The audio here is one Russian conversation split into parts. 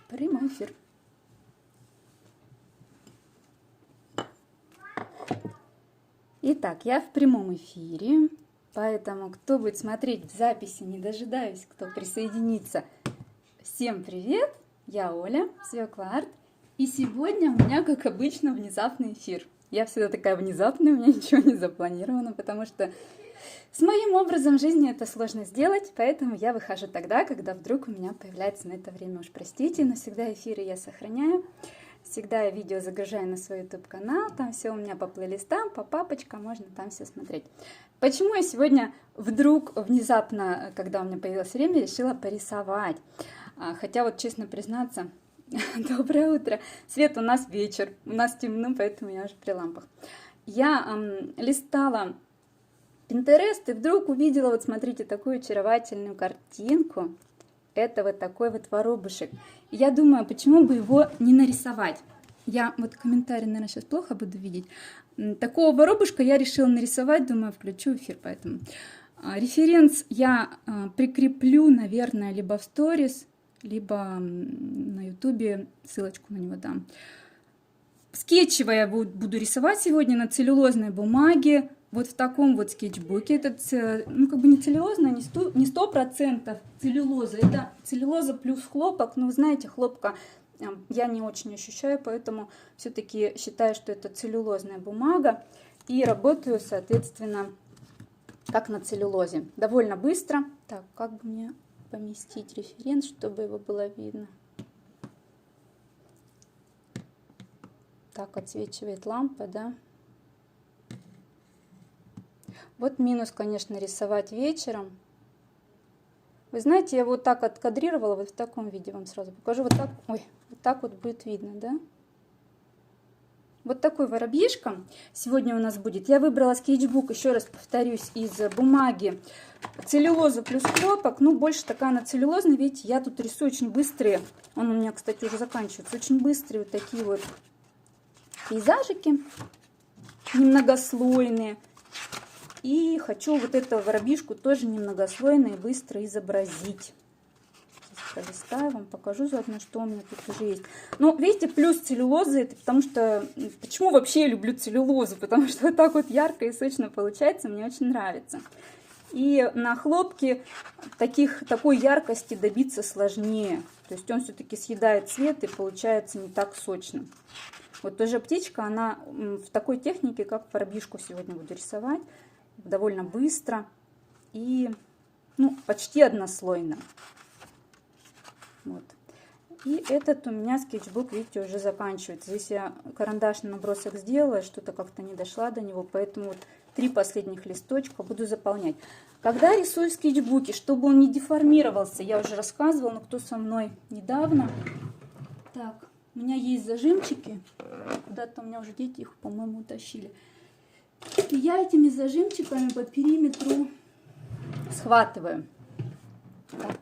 Прямой эфир. Итак, я в прямом эфире, поэтому кто будет смотреть в записи, не дожидаюсь, кто присоединится. Всем привет, я Оля, Свекла-Арт, и сегодня у меня, как обычно, внезапный эфир. Я всегда такая внезапная, у меня ничего не запланировано, потому что с моим образом жизни это сложно сделать, поэтому я выхожу тогда, когда вдруг у меня появляется на это время. Уж простите, но всегда эфиры я сохраняю, всегда я видео загружаю на свой YouTube-канал, там все у меня по плейлистам, по папочкам, можно там все смотреть. Почему я сегодня вдруг, внезапно, когда у меня появилось время, решила порисовать? Хотя вот, честно признаться, доброе утро, Свет, у нас вечер, у нас темно, поэтому я уже при лампах. Я листала Pinterest и вдруг увидела, вот смотрите, такую очаровательную картинку. Это вот такой вот воробушек. И я думаю, почему бы его не нарисовать? Я вот комментарий, наверное, сейчас плохо буду видеть. Такого воробушка я решила нарисовать, думаю, включу эфир, поэтому. Референс я прикреплю, наверное, либо в сторис, либо на ютубе, ссылочку на него дам. Скетчево я буду рисовать сегодня на целлюлозной бумаге. Вот в таком вот скетчбуке. Это, ну, как бы не целлюлозная, не 100% целлюлоза. Это целлюлоза плюс хлопок. Но вы знаете, хлопка я не очень ощущаю, поэтому все-таки считаю, что это целлюлозная бумага. И работаю, соответственно, как на целлюлозе. Довольно быстро. Так, как бы мне поместить референс, чтобы его было видно? Так, отсвечивает лампа, да? Вот минус, конечно, рисовать вечером. Вы знаете, я вот так откадрировала, вот в таком виде вам сразу покажу. Вот так, ой, вот так вот будет видно, да? Вот такой воробьишка сегодня у нас будет. Я выбрала скетчбук, еще раз повторюсь, из бумаги целлюлоза плюс хлопок. Ну, больше такая она целлюлозная. Видите, я тут рисую очень быстрые. Он у меня, кстати, уже заканчивается. Очень быстрые вот такие вот пейзажики, немногослойные. И хочу вот эту воробьишку тоже немногослойно и быстро изобразить. Сейчас пролистаю, вам покажу заодно, что у меня тут уже есть. Ну, видите, плюс целлюлозы, это потому что... Почему вообще я люблю целлюлозу? Потому что вот так вот ярко и сочно получается, мне очень нравится. И на хлопке такой яркости добиться сложнее. То есть он все-таки съедает цвет и получается не так сочно. Вот тоже птичка, она в такой технике, как воробьишку сегодня буду рисовать. Довольно быстро и, ну, почти однослойно. Вот. И этот у меня скетчбук, видите, уже заканчивается. Здесь я карандашный набросок сделала, что-то как-то не дошла до него, поэтому вот 3 последних листочка буду заполнять. Когда рисую скетчбуки, чтобы он не деформировался, я уже рассказывала, но кто со мной недавно. Так, у меня есть зажимчики, куда-то у меня уже дети их, по-моему, утащили. И я этими зажимчиками по периметру схватываю. Так.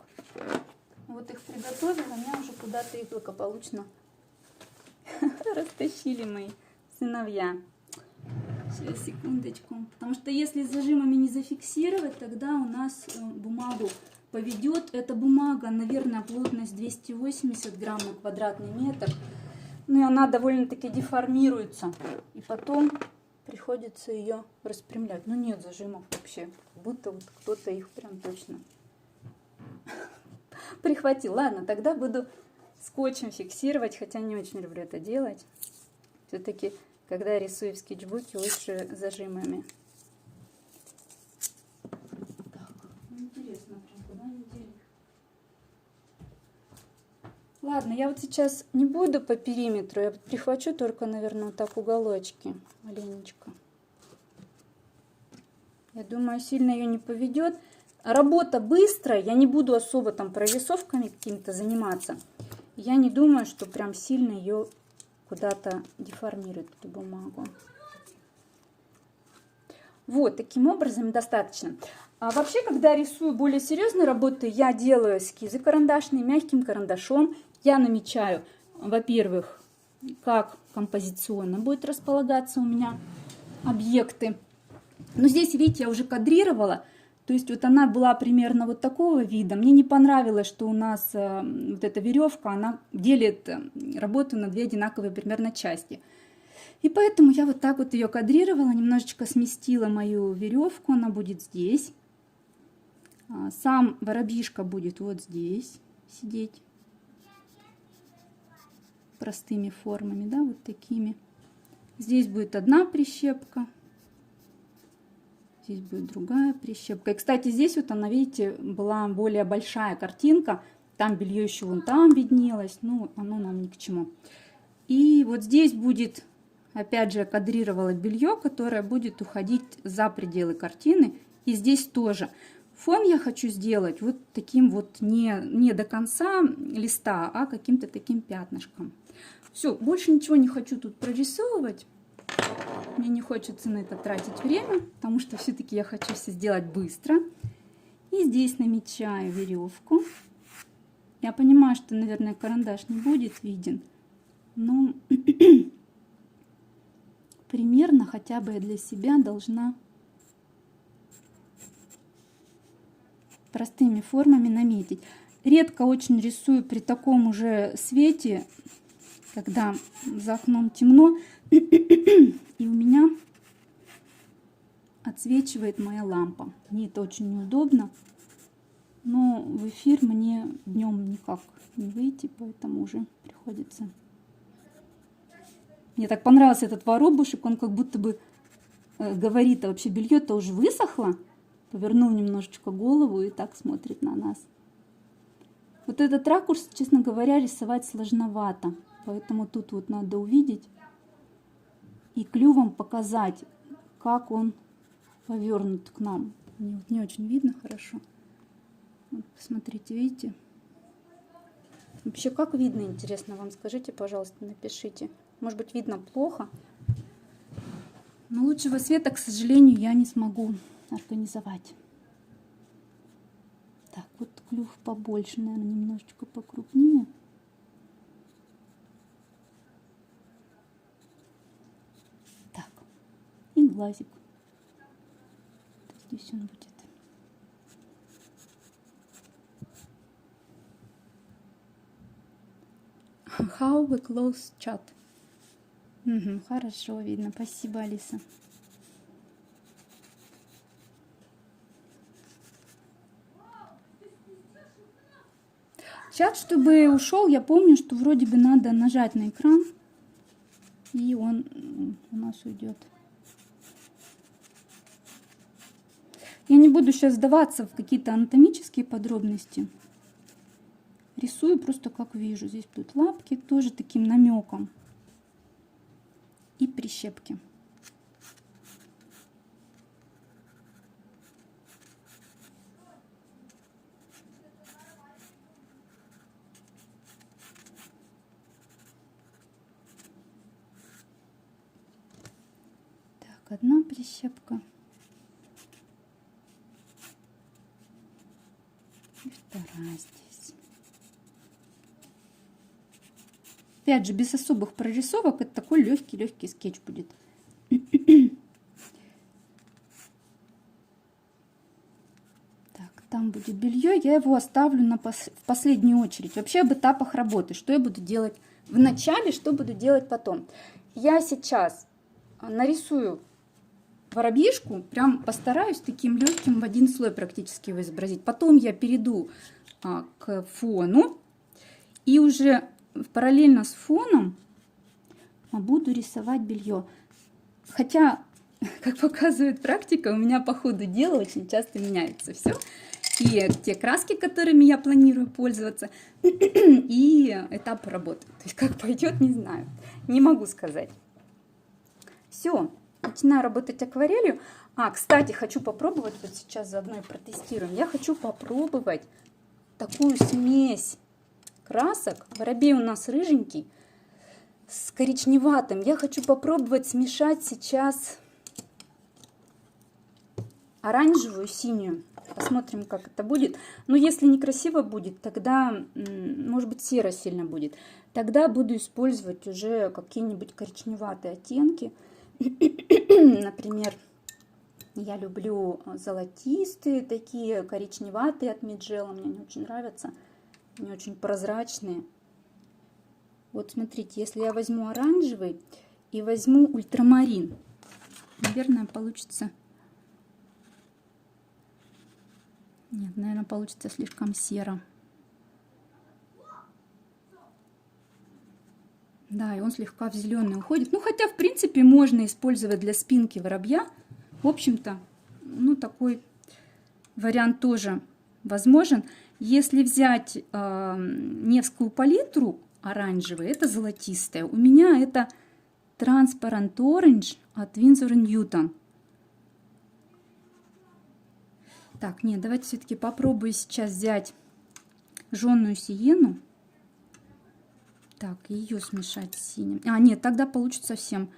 Вот их приготовила, у меня уже куда-то их благополучно растащили мои сыновья. Сейчас, секундочку. Потому что если с зажимами не зафиксировать, тогда у нас бумагу поведет. Эта бумага, наверное, плотность 280 грамм на квадратный метр. Ну и она довольно-таки деформируется. И потом приходится ее распрямлять. Но нет зажимов вообще. Будто вот кто-то их прям точно прихватил. Ладно, тогда буду скотчем фиксировать, хотя не очень люблю это делать. Все-таки, когда я рисую в скетчбуке, лучше зажимами. Так, интересно, прям куда они дели? Ладно, я вот сейчас не буду по периметру, я прихвачу только, наверное, вот так уголочки маленечко. Я думаю, сильно ее не поведет. Работа быстрая, я не буду особо там прорисовками какими-то заниматься. Я не думаю, что прям сильно ее куда-то деформирует, эту бумагу. Вот, таким образом достаточно. А вообще, когда рисую более серьезные работы, я делаю эскизы карандашные, мягким карандашом. Я намечаю, во-первых, как композиционно будет располагаться у меня объекты. Но здесь, видите, я уже кадрировала. То есть вот она была примерно вот такого вида. Мне не понравилось, что у нас вот эта веревка, она делит работу на две одинаковые примерно части. И поэтому я вот так вот ее кадрировала, немножечко сместила мою веревку, она будет здесь. Сам воробьишка будет вот здесь сидеть. Простыми формами, да, вот такими. Здесь будет одна прищепка. Здесь будет другая прищепка. И, кстати, здесь вот она, видите, была более большая картинка. Там белье еще вон там виднелось. Ну, оно нам ни к чему. И вот здесь будет, опять же, кадрировала белье, которое будет уходить за пределы картины. И здесь тоже. Фон я хочу сделать вот таким вот не до конца листа, а каким-то таким пятнышком. Все, больше ничего не хочу тут прорисовывать. Мне не хочется на это тратить время, потому что все-таки я хочу все сделать быстро. И здесь намечаю веревку. Я понимаю, что, наверное, карандаш не будет виден, но примерно хотя бы я для себя должна простыми формами наметить. Редко очень рисую при таком уже свете, когда за окном темно, и у меня отсвечивает моя лампа. Мне это очень неудобно, но в эфир мне днем никак не выйти, поэтому уже приходится. Мне так понравился этот воробушек, он как будто бы говорит, а вообще белье-то уже высохло. Повернул немножечко голову и так смотрит на нас. Вот этот ракурс, честно говоря, рисовать сложновато. Поэтому тут вот надо увидеть и клювом показать, как он повернут к нам. Мне вот не очень видно хорошо. Вот, посмотрите, видите? Вообще, как видно, интересно вам? Скажите, пожалуйста, напишите. Может быть, видно плохо. Но лучшего света, к сожалению, я не смогу организовать. Так, вот клюв побольше, наверное, немножечко покрупнее. Так, и глазик. Здесь он будет. How we close chat. Угу, хорошо видно. Спасибо, Алиса. Чат, чтобы ушел, я помню, что вроде бы надо нажать на экран, и он у нас уйдет. Я не буду сейчас вдаваться в какие-то анатомические подробности. Рисую просто как вижу. Здесь будут лапки тоже таким намеком. И прищепки. Так, одна прищепка. И вторая здесь. Опять же, без особых прорисовок, это такой легкий скетч будет. Так, там будет белье, я его оставлю в последнюю очередь. Вообще об этапах работы, что я буду делать в начале, что буду делать потом. Я сейчас нарисую воробьишку, прям постараюсь таким легким в один слой практически его изобразить. Потом я перейду к фону и уже параллельно с фоном буду рисовать белье. Хотя, как показывает практика, у меня по ходу дела очень часто меняется все. И те краски, которыми я планирую пользоваться, и этап работы. То есть как пойдет, не знаю. Не могу сказать. Все, начинаю работать акварелью. Кстати, хочу попробовать, вот сейчас заодно и протестируем. Я хочу попробовать такую смесь красок. Воробей у нас рыженький с коричневатым. Я хочу попробовать смешать сейчас оранжевую, синюю. Посмотрим, как это будет. Но если некрасиво будет, тогда, может быть, серо сильно будет. Тогда буду использовать уже какие-нибудь коричневатые оттенки. Например, Я люблю золотистые, такие коричневатые от Mijel. Мне не очень нравятся. Они очень прозрачные. Вот смотрите, если я возьму оранжевый и возьму ультрамарин, наверное, получится... Нет, наверное, получится слишком серо. Да, и он слегка в зеленый уходит. Ну, хотя, в принципе, можно использовать для спинки воробья. В общем-то, ну, такой вариант тоже возможен. Если взять Невскую палитру оранжевый, это золотистая. У меня это Transparent Orange от Winsor & Newton. Так, нет, давайте все-таки попробую сейчас взять жженую сиену. Так, ее смешать с синим. А, нет, тогда получится совсем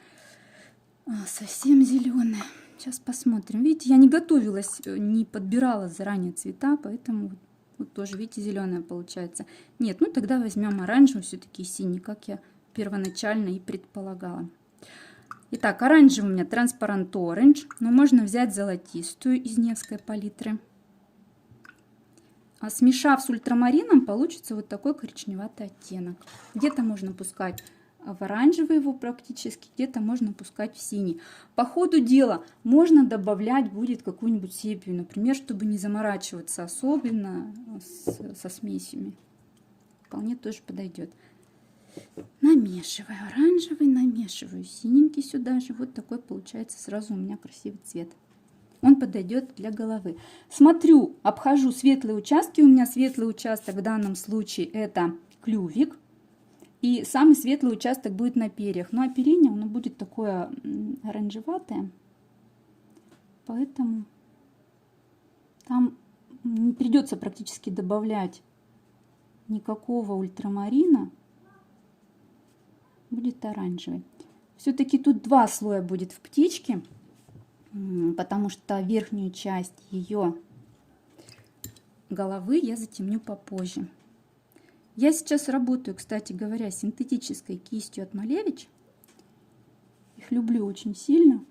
зеленая. Сейчас посмотрим. Видите, я не готовилась, не подбирала заранее цвета, поэтому вот тоже, видите, зеленая получается. Нет, ну тогда возьмем оранжевый, все-таки синий, как я первоначально и предполагала. Итак, оранжевый у меня Transparent Orange, но можно взять золотистую из Невской палитры. А смешав с ультрамарином, получится вот такой коричневатый оттенок. Где-то можно пускать в оранжевый его практически, где-то можно пускать в синий. По ходу дела можно добавлять будет какую-нибудь сепию, например, чтобы не заморачиваться особенно со смесями. Вполне тоже подойдет. Намешиваю оранжевый, намешиваю синенький сюда же. Вот такой получается сразу у меня красивый цвет. Он подойдет для головы. Смотрю, обхожу светлые участки. У меня светлый участок в данном случае это клювик. И самый светлый участок будет на перьях. Но оперение оно будет такое оранжеватое. Поэтому там не придется практически добавлять никакого ультрамарина. Будет оранжевый. Все-таки тут два слоя будет в птичке, потому что верхнюю часть ее головы я затемню попозже. Я сейчас работаю, кстати говоря, синтетической кистью от Малевич. Их люблю очень сильно.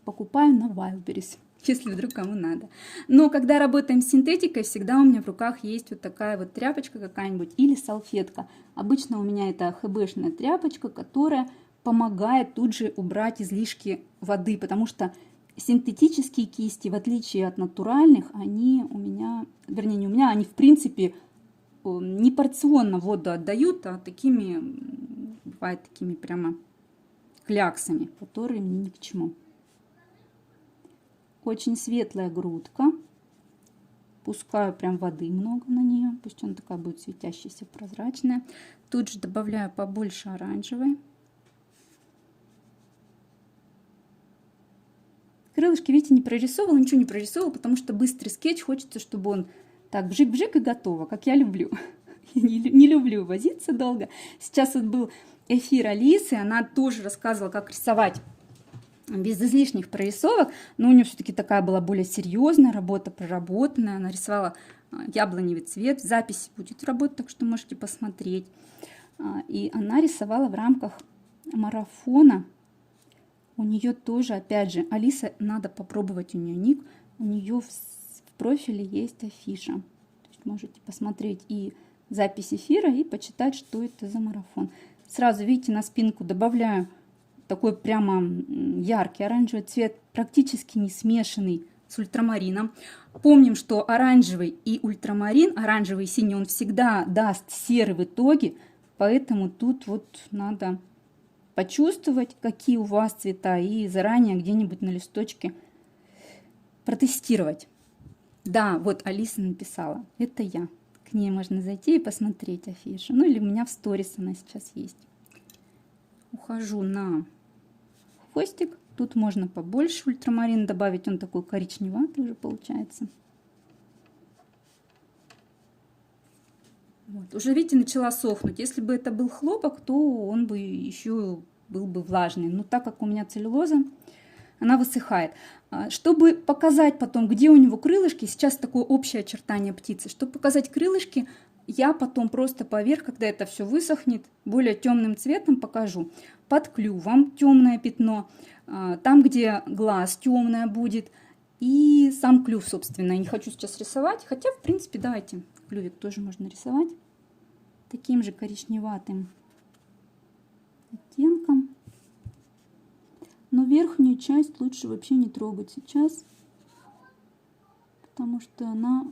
Покупаю на Wildberries, если вдруг кому надо. Но когда работаем с синтетикой, всегда у меня в руках есть вот такая вот тряпочка какая-нибудь или салфетка. Обычно у меня это ХБшная тряпочка, которая помогает тут же убрать излишки воды, потому что синтетические кисти, в отличие от натуральных, они у меня, вернее не у меня, они в принципе не порционно воду отдают, а такими, бывает такими прямо кляксами, которые мне ни к чему. Очень светлая грудка. Пускаю прям воды много на нее. Пусть она такая будет светящаяся, прозрачная. Тут же добавляю побольше оранжевой. Крылышки, видите, не прорисовывала, ничего не прорисовывала, потому что быстрый скетч, хочется, чтобы он так бжик-бжик и готово, как я люблю. Не люблю возиться долго. Сейчас вот был эфир Алисы, она тоже рассказывала, как рисовать без излишних прорисовок, но у нее все-таки такая была более серьезная работа, проработанная. Она рисовала яблоневый цвет, в записи будет работать, так что можете посмотреть. И она рисовала в рамках марафона. У нее тоже, опять же, Алиса, надо попробовать у нее ник, у нее в профиле есть афиша. То есть можете посмотреть и запись эфира, и почитать, что это за марафон. Сразу, видите, на спинку добавляю такой прямо яркий оранжевый цвет, практически не смешанный с ультрамарином. Помним, что оранжевый и ультрамарин, оранжевый и синий, он всегда даст серый в итоге, поэтому тут вот надо почувствовать, какие у вас цвета, и заранее где-нибудь на листочке протестировать. Да, вот Алиса написала, это я. К ней можно зайти и посмотреть афишу. Ну или у меня в сторис она сейчас есть. Ухожу на хвостик. Тут можно побольше ультрамарин добавить. Он такой коричневатый уже получается. Вот. Уже, видите, начала сохнуть. Если бы это был хлопок, то он бы еще был бы влажный. Но так как у меня целлюлоза, она высыхает. Чтобы показать потом, где у него крылышки, сейчас такое общее очертание птицы. Чтобы показать крылышки, я потом просто поверх, когда это все высохнет, более темным цветом покажу. Под клювом темное пятно, там, где глаз темное будет. И сам клюв, собственно, я не хочу сейчас рисовать. Хотя, в принципе, давайте, клювик тоже можно рисовать таким же коричневатым оттенком. Но верхнюю часть лучше вообще не трогать сейчас, потому что она...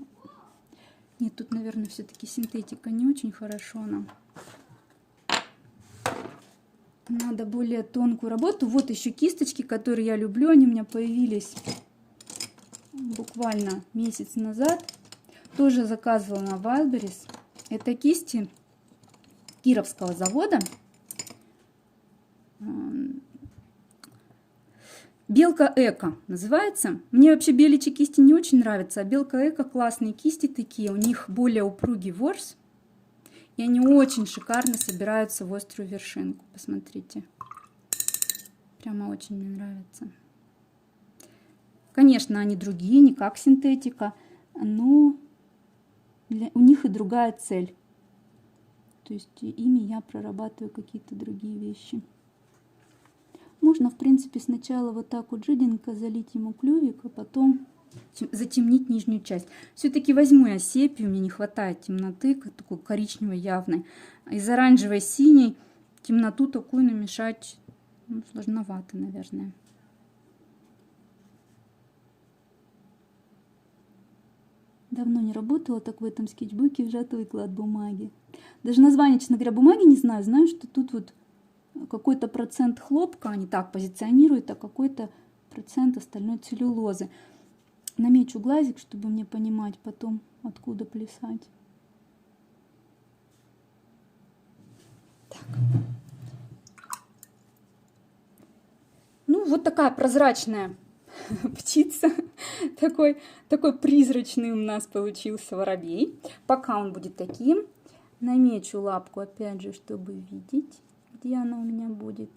Нет, тут, наверное, все-таки синтетика не очень хорошо нам. Надо более тонкую работу. Вот еще кисточки, которые я люблю. Они у меня появились буквально месяц назад. Тоже заказывала на Wildberries. Это кисти Кировского завода. Белка Эко называется. Мне вообще беличьи кисти не очень нравятся, а Белка Эко классные кисти такие. У них более упругий ворс. И они очень шикарно собираются в острую вершинку. Посмотрите. Прямо очень мне нравится. Конечно, они другие, не как синтетика, но у них и другая цель. То есть ими я прорабатываю какие-то другие вещи. Можно, в принципе, сначала вот так вот жиденько залить ему клювик, а потом затемнить нижнюю часть. Все-таки возьму я сепию, мне не хватает темноты, такой коричневой явной. Из оранжевой синей темноту такую намешать сложновато, наверное. Давно не работала так в этом скетчбуке, сжатый выклад бумаги. Даже название, честно говоря, бумаги не знаю. Знаю, что тут вот какой-то процент хлопка, они так позиционируют, а какой-то процент остальной целлюлозы. Намечу глазик, чтобы мне понимать потом, откуда плясать. Так. Ну, вот такая прозрачная птица. Такой призрачный у нас получился воробей. Пока он будет таким. Намечу лапку, опять же, чтобы видеть, где она у меня будет.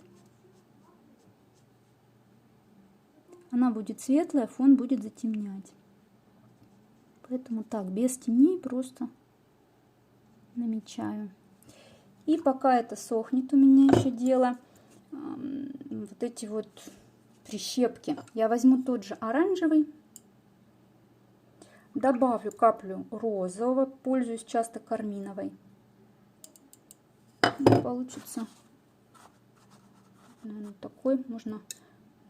Она будет светлая, фон будет затемнять. Поэтому так, без теней просто намечаю. И пока это сохнет у меня еще дело, вот эти вот прищепки. Я возьму тот же оранжевый, добавлю каплю розового, пользуюсь часто карминовой. Получится, наверное, такой. Можно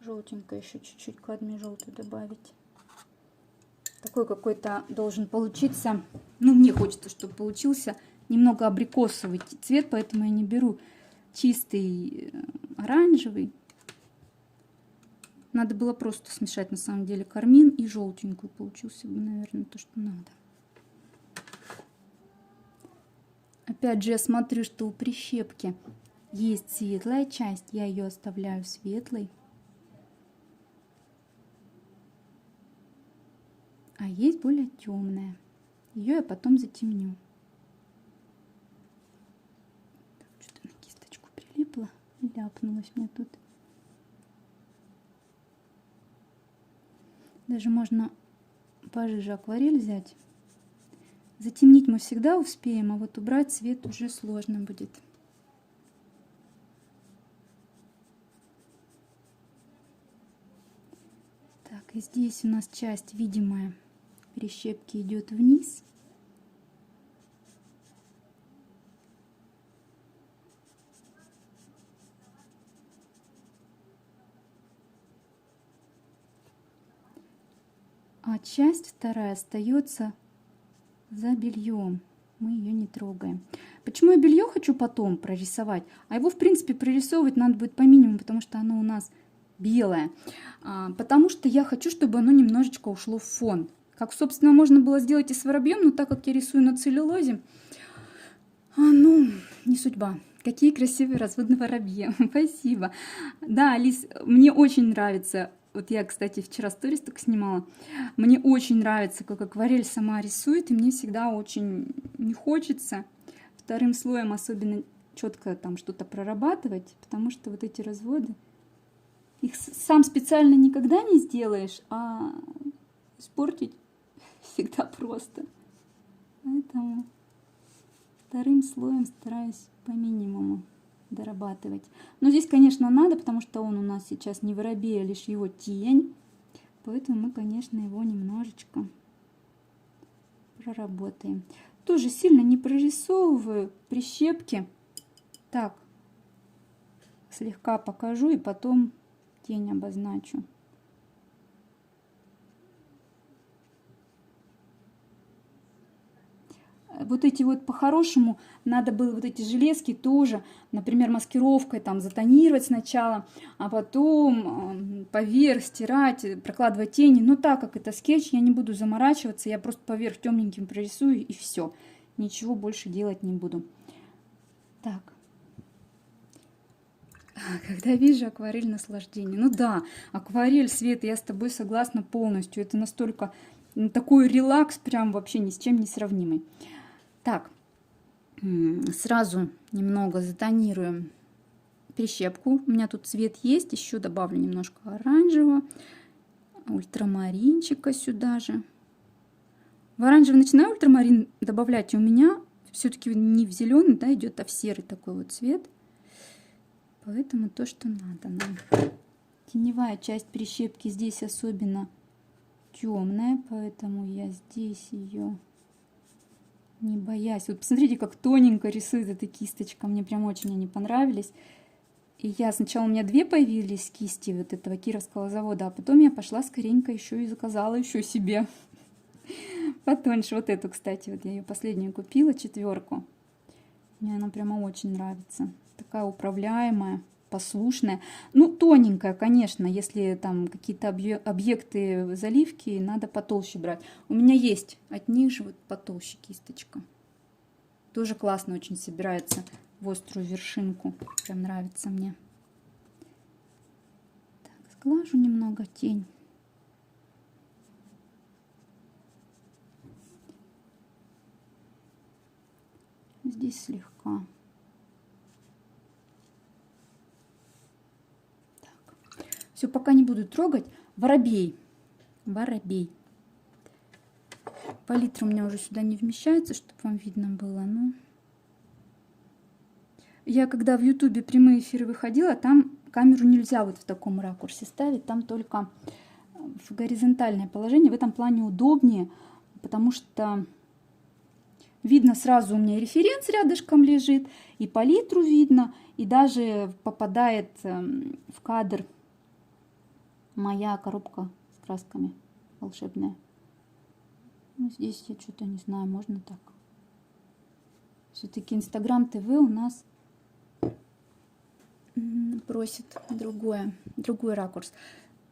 желтенько еще чуть-чуть кадмий желтый добавить. Такой какой-то должен получиться, ну, мне хочется, чтобы получился немного абрикосовый цвет, поэтому я не беру чистый оранжевый. Надо было просто смешать, на самом деле, кармин и желтенькую. Получился бы, наверное, то, что надо. Опять же, я смотрю, что у прищепки есть светлая часть. Я ее оставляю светлой. А есть более темная. Ее я потом затемню. Что-то на кисточку прилипло и ляпнулось мне тут. Даже можно пожиже акварель взять. Затемнить мы всегда успеем, а вот убрать цвет уже сложно будет. Так, и здесь у нас часть видимая прищепки идет вниз. А часть вторая остается за бельем. Мы ее не трогаем. Почему я белье хочу потом прорисовать? А его, в принципе, прорисовывать надо будет по минимуму, потому что оно у нас белое. Потому что я хочу, чтобы оно немножечко ушло в фон. Как, собственно, можно было сделать и с воробьем, но так как я рисую на целлюлозе, ну, не судьба. Какие красивые разводы воробьи. Спасибо. Да, Алис, мне очень нравится. Вот я, кстати, вчера сторис только снимала. Мне очень нравится, как акварель сама рисует, и мне всегда очень не хочется вторым слоем особенно четко там что-то прорабатывать, потому что вот эти разводы, их сам специально никогда не сделаешь, а испортить всегда просто. Поэтому вторым слоем стараюсь по минимуму дорабатывать. Но здесь, конечно, надо, потому что он у нас сейчас не воробей, а лишь его тень. поэтому мы, конечно, его немножечко проработаем. Тоже сильно не прорисовываю, прищепки. Так, слегка покажу и потом тень обозначу. Вот эти вот по-хорошему надо было вот эти железки тоже, например, маскировкой там затонировать сначала, а потом поверх стирать, прокладывать тени. Но так как это скетч, я не буду заморачиваться, я просто поверх темненьким прорисую и все. Ничего больше делать не буду. Так. Когда вижу акварель, наслаждение. Ну да, акварель, Света, я с тобой согласна полностью. Это настолько такой релакс, прям вообще ни с чем не сравнимый. Так, сразу немного затонируем прищепку. У меня тут цвет есть, еще добавлю немножко оранжевого, ультрамаринчика сюда же. В оранжевый начинаю ультрамарин добавлять, и у меня все-таки не в зеленый, да, идет, а в серый такой вот цвет. Поэтому то, что надо нам. Теневая часть прищепки здесь особенно темная, поэтому я здесь ее, не боясь. Вот посмотрите, как тоненько рисует эта кисточка. Мне прям очень они понравились. И я сначала, у меня две появились кисти вот этого кировского завода, а потом я пошла скоренько еще и заказала еще себе потоньше. Вот эту, кстати, вот я ее последнюю купила, 4. Мне она прямо очень нравится. Такая управляемая, послушная. Ну, тоненькая, конечно, если там какие-то объекты заливки, надо потолще брать. У меня есть от них же вот потолще кисточка. Тоже классно очень собирается в острую вершинку. Прям нравится мне. Так, сглажу немного тень. Здесь слегка. Все, пока не буду трогать. Воробей. Воробей. Палитра у меня уже сюда не вмещается, чтобы вам видно было. Ну, я когда в Ютубе прямые эфиры выходила, там камеру нельзя вот в таком ракурсе ставить. Там только в горизонтальное положение. В этом плане удобнее, потому что видно сразу, у меня референс рядышком лежит, и палитру видно, и даже попадает в кадр моя коробка с красками волшебная. Ну, здесь я что-то не знаю, можно так. Все-таки Инстаграм ТВ у нас просит другой ракурс.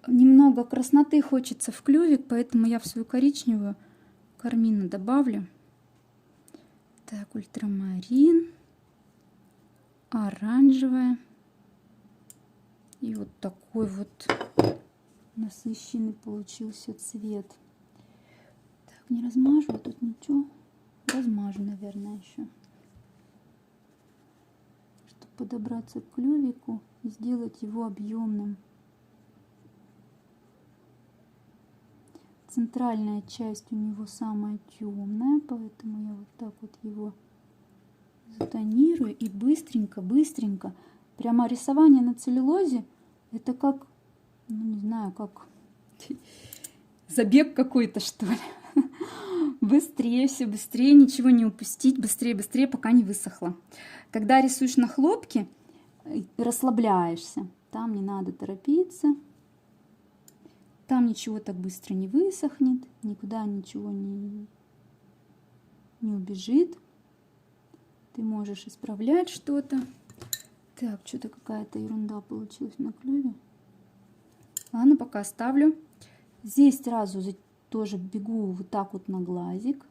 Немного красноты хочется в клювик, поэтому я в свою коричневую кармину добавлю. Так, ультрамарин, оранжевая и вот такой вот насыщенный получился цвет. Так, не размажу, а тут ничего. Размажу, наверное, еще. Чтобы подобраться к клювику и сделать его объемным. Центральная часть у него самая темная, поэтому я вот так вот его затонирую и быстренько. Прямо рисование на целлюлозе это как, ну, не знаю, как забег какой-то, что ли. Быстрее, все быстрее, ничего не упустить, быстрее, пока не высохло. Когда рисуешь на хлопке, расслабляешься. Там не надо торопиться. Там ничего так быстро не высохнет, никуда ничего не убежит. Ты можешь исправлять что-то. Так, что-то какая-то ерунда получилась на клюве. Ладно, пока оставлю. Здесь сразу тоже бегу вот так вот на глазик.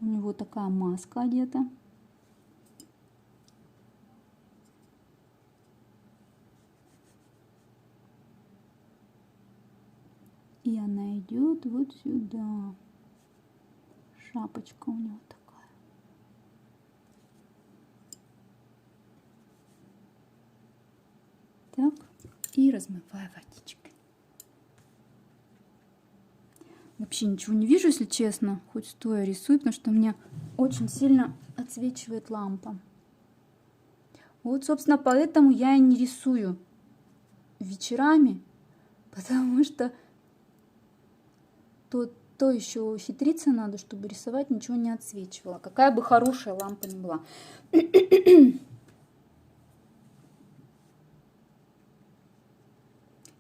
У него такая маска одета. И она идет вот сюда. Шапочка у него такая. Так, и размываю водичкой. Вообще ничего не вижу, если честно, хоть стоя рисую, потому что мне очень сильно отсвечивает лампа. Вот, собственно, поэтому я и не рисую вечерами, потому что то еще хитриться надо, чтобы рисовать ничего не отсвечивало. Какая бы хорошая лампа ни была.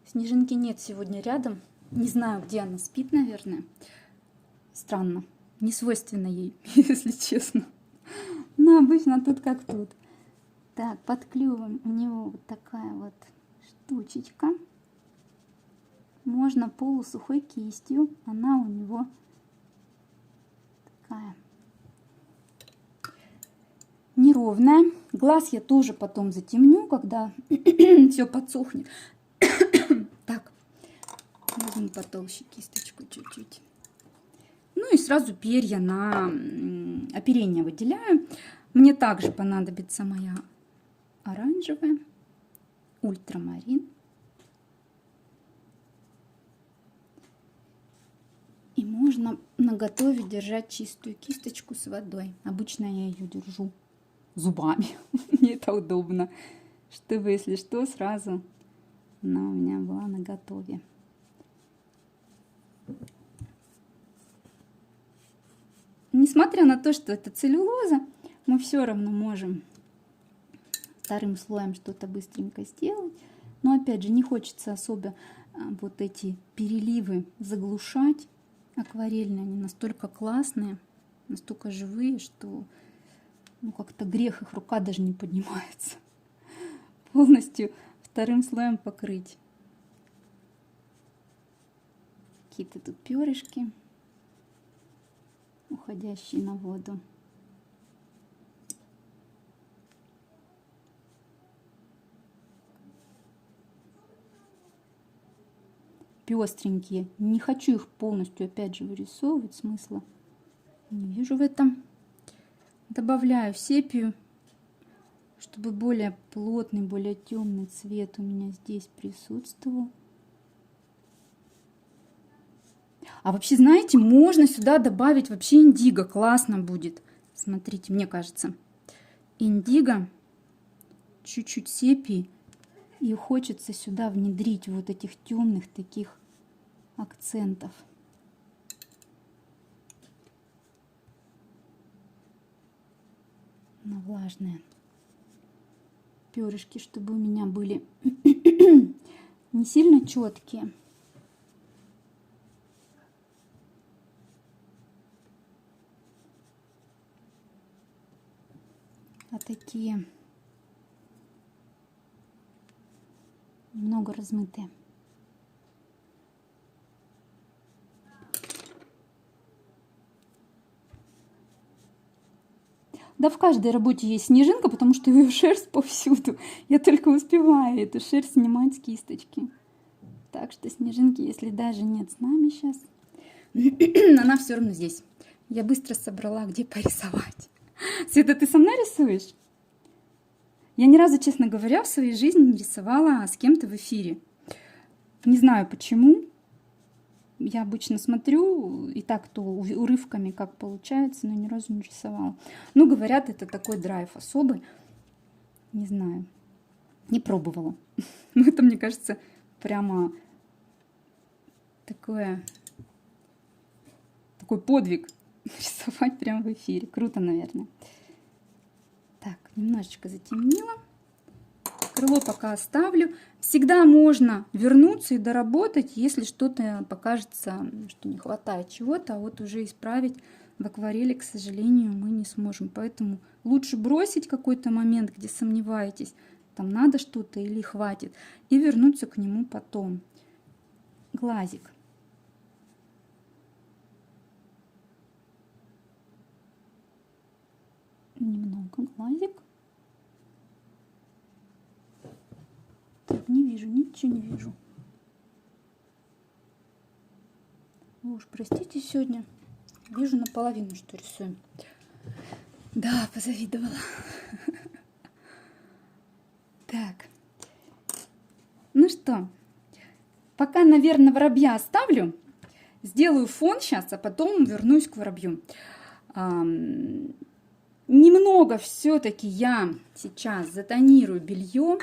Снежинки нет сегодня рядом. Не знаю, где она спит, наверное. Странно. Не свойственно ей, если честно. Но обычно тут как тут. Так, под клювом у него вот такая вот штучечка. Можно полусухой кистью. Она у него такая неровная. Глаз я тоже потом затемню, когда все подсохнет. Так, возьму потолще кисточку чуть-чуть. Ну и сразу перья на оперение выделяю. Мне также понадобится моя оранжевая, ультрамарин. И можно наготове держать чистую кисточку с водой. Обычно я ее держу зубами. Мне это удобно, чтобы, если что, сразу она у меня была наготове. Несмотря на то, что это целлюлоза, мы все равно можем вторым слоем что-то быстренько сделать. Но опять же, не хочется особо вот эти переливы заглушать. Акварельные, они настолько классные, настолько живые, что ну, как-то грех, их рука даже не поднимается. Полностью вторым слоем покрыть. Какие-то тут перышки, уходящие на воду. Пестренькие. Не хочу их полностью опять же вырисовывать, смысла не вижу в этом. Добавляю сепию, чтобы более плотный, более темный цвет у меня здесь присутствовал. А вообще, знаете, можно сюда добавить вообще индиго, классно будет. Смотрите, мне кажется, индиго, чуть-чуть сепии. И хочется сюда внедрить вот этих темных таких акцентов. На влажные перышки, чтобы у меня были не сильно четкие. А такие немного размытые. Да, в каждой работе есть снежинка, потому что ее шерсть повсюду. Я только успеваю эту шерсть снимать с кисточки. Так что снежинки, если даже нет с нами сейчас, она все равно здесь. Я быстро собрала, где порисовать. Света, ты со мной рисуешь? Я ни разу, честно говоря, в своей жизни не рисовала с кем-то в эфире. Не знаю почему. Я обычно смотрю и так-то урывками, как получается, но ни разу не рисовала. Ну, говорят, это такой драйв особый. Не знаю. Не пробовала. Но это, мне кажется, прямо такой подвиг. Рисовать прямо в эфире. Круто, наверное. Так, немножечко затемнила. Крыло пока оставлю. Всегда можно вернуться и доработать, если что-то покажется, что не хватает чего-то, а вот уже исправить в акварели, к сожалению, мы не сможем. Поэтому лучше бросить какой-то момент, где сомневаетесь, там надо что-то или хватит, и вернуться к нему потом. Глазик. Немного глазик. Так, не вижу, ничего не вижу. Вы уж простите, сегодня вижу наполовину, что рисуем. Да, позавидовала. Так. Ну что, пока, наверное, воробья оставлю. Сделаю фон сейчас, а потом вернусь к воробью. Немного все-таки я сейчас затонирую белье.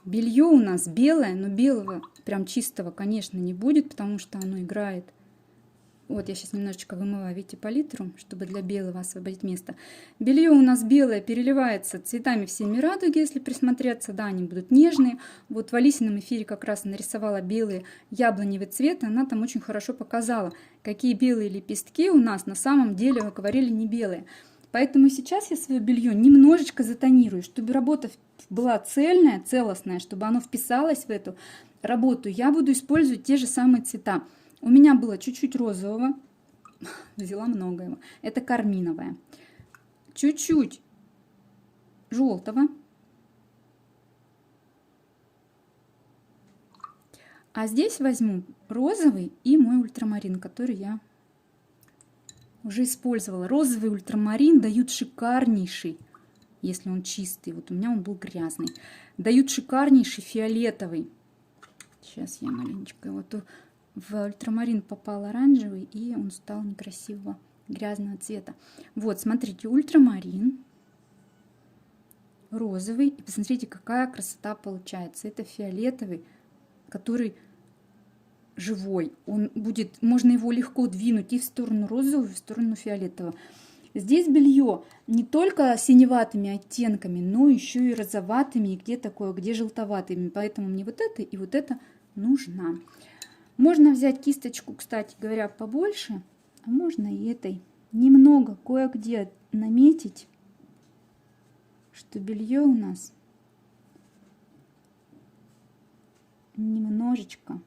Белье у нас белое, но белого прям чистого, конечно, не будет, потому что оно играет Вот я сейчас немножечко вымываю, видите, палитру, чтобы для белого освободить место. Белье у нас белое переливается цветами всеми радуги, если присмотреться. Да, они будут нежные. Вот в Алисином эфире как раз нарисовала белые яблоневый цвет. И она там очень хорошо показала, какие белые лепестки у нас на самом деле, вы говорили, не белые. Поэтому сейчас я свое белье немножечко затонирую, чтобы работа была цельная, целостная, чтобы оно вписалось в эту работу. Я буду использовать те же самые цвета. У меня было чуть-чуть розового, взяла много его, это карминовое, чуть-чуть желтого, а здесь возьму розовый и мой ультрамарин, который я уже использовала. Розовый ультрамарин дают шикарнейший, если он чистый, вот у меня он был грязный, дают шикарнейший фиолетовый. Сейчас я маленечко его... В ультрамарин попал оранжевый, и он стал некрасивого грязного цвета. Вот, смотрите, ультрамарин, розовый. И посмотрите, какая красота получается. Это фиолетовый, который живой. Он будет, можно его легко двинуть и в сторону розового, и в сторону фиолетового. Здесь белье не только синеватыми оттенками, но еще и розоватыми, и где такое, где желтоватыми. Поэтому мне вот это и вот это нужно. Можно взять кисточку, кстати говоря, побольше, а можно и этой немного кое-где наметить, что белье у нас немножечко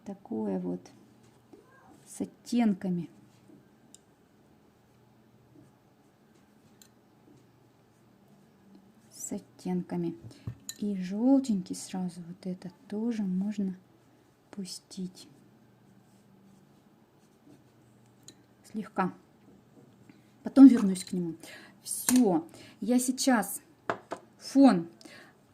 такое вот с оттенками. С оттенками. И желтенький сразу вот это тоже можно пустить слегка, потом вернусь к нему. Все, я сейчас фон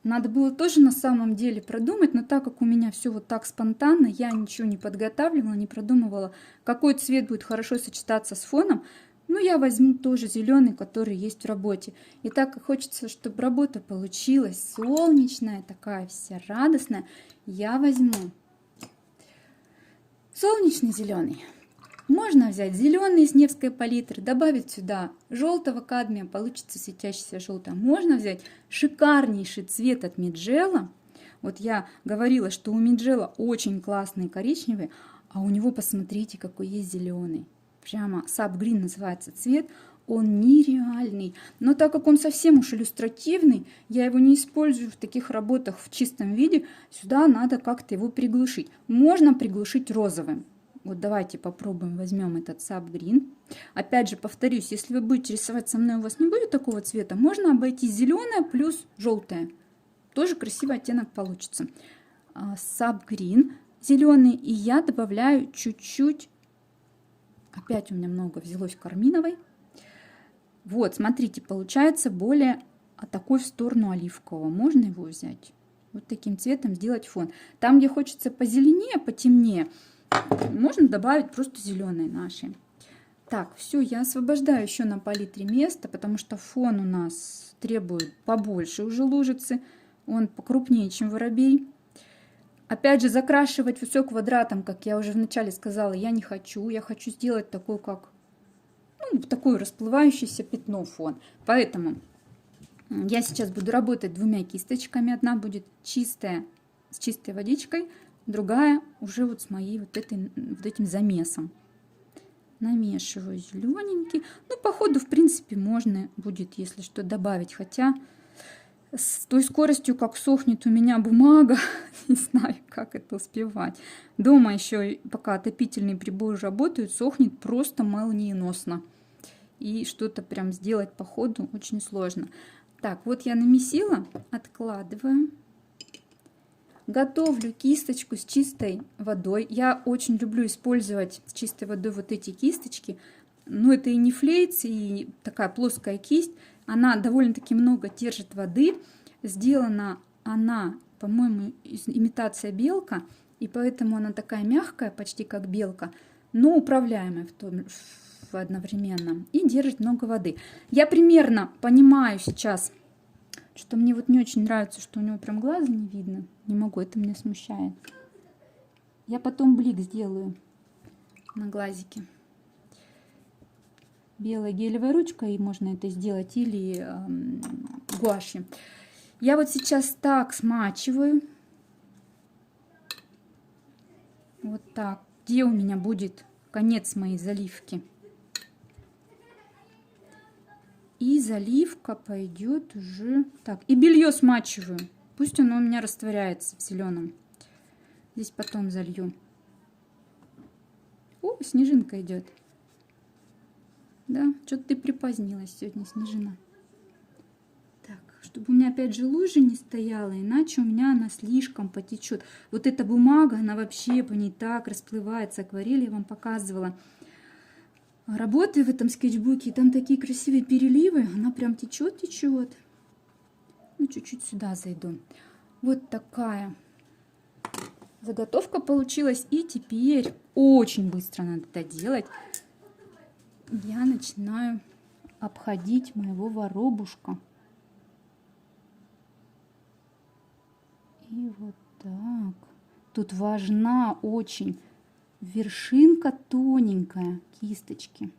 надо было тоже на самом деле продумать, но так как у меня все вот так спонтанно, я ничего не подготавливала, не продумывала, какой цвет будет хорошо сочетаться с фоном. Ну, я возьму тоже зеленый, который есть в работе. И так как хочется, чтобы работа получилась солнечная, такая вся радостная, я возьму солнечный зеленый. Можно взять зеленый из Невской палитры, добавить сюда желтого кадмия, получится светящийся желтый. Можно взять шикарнейший цвет от Midgel. Вот я говорила, что у Midgel очень классный коричневый, а у него посмотрите, какой есть зеленый. Прямо Sap Green называется цвет. Он нереальный. Но так как он совсем уж иллюстративный, я его не использую в таких работах в чистом виде. Сюда надо как-то его приглушить. Можно приглушить розовым. Вот давайте попробуем, возьмем этот Sap Green. Опять же, повторюсь, если вы будете рисовать со мной, у вас не будет такого цвета, можно обойти зеленое плюс желтое. Тоже красивый оттенок получится. Sap Green зеленый. И я добавляю чуть-чуть. Опять у меня много взялось карминовой. Вот, смотрите, получается более такой в сторону оливкового. Можно его взять, вот таким цветом сделать фон. Там, где хочется позеленее, потемнее, можно добавить просто зеленые наши. Так, все, я освобождаю еще на палитре место, потому что фон у нас требует побольше уже лужицы. Он покрупнее, чем воробей. Опять же, закрашивать все квадратом, как я уже вначале сказала, я не хочу. Я хочу сделать такой, как такое расплывающееся пятно фон. Поэтому я сейчас буду работать двумя кисточками. Одна будет чистая, с чистой водичкой, другая уже вот с моей вот этим замесом. Намешиваю зелененький. Ну, по ходу, в принципе, можно будет, если что, добавить. Хотя с той скоростью, как сохнет у меня бумага, не знаю, как это успевать. Дома еще, пока отопительные приборы работают, сохнет просто молниеносно. И что-то прям сделать по ходу очень сложно. Так, вот я намесила, откладываю. Готовлю кисточку с чистой водой. Я очень люблю использовать с чистой водой вот эти кисточки. Но это и не флейц, и такая плоская кисть. Она довольно-таки много держит воды. Сделана она, по-моему, имитация белка. И поэтому она такая мягкая, почти как белка, но управляемая одновременно. И держит много воды. Я примерно понимаю сейчас, что мне вот не очень нравится, что у него прям глаза не видно. Не могу, это меня смущает. Я потом блик сделаю на глазики. Белой гелевой ручкой можно это сделать или гуашью. Я вот сейчас так смачиваю. Вот так. Где у меня будет конец моей заливки? И заливка пойдет уже... Так, и белье смачиваю. Пусть оно у меня растворяется в зеленом. Здесь потом залью. О, снежинка идет. Да, что-то ты припозднилась сегодня, Снежина. Так, чтобы у меня опять же лужи не стояла, иначе у меня она слишком потечет. Вот эта бумага, она вообще по ней так расплывается. Акварель я вам показывала. Работаю в этом скетчбуке, там такие красивые переливы. Она прям течет. Ну, чуть-чуть сюда зайду. Вот такая заготовка получилась. И теперь очень быстро надо это делать. Я начинаю обходить моего воробушка. И вот так. Тут важна очень вершинка тоненькая кисточки.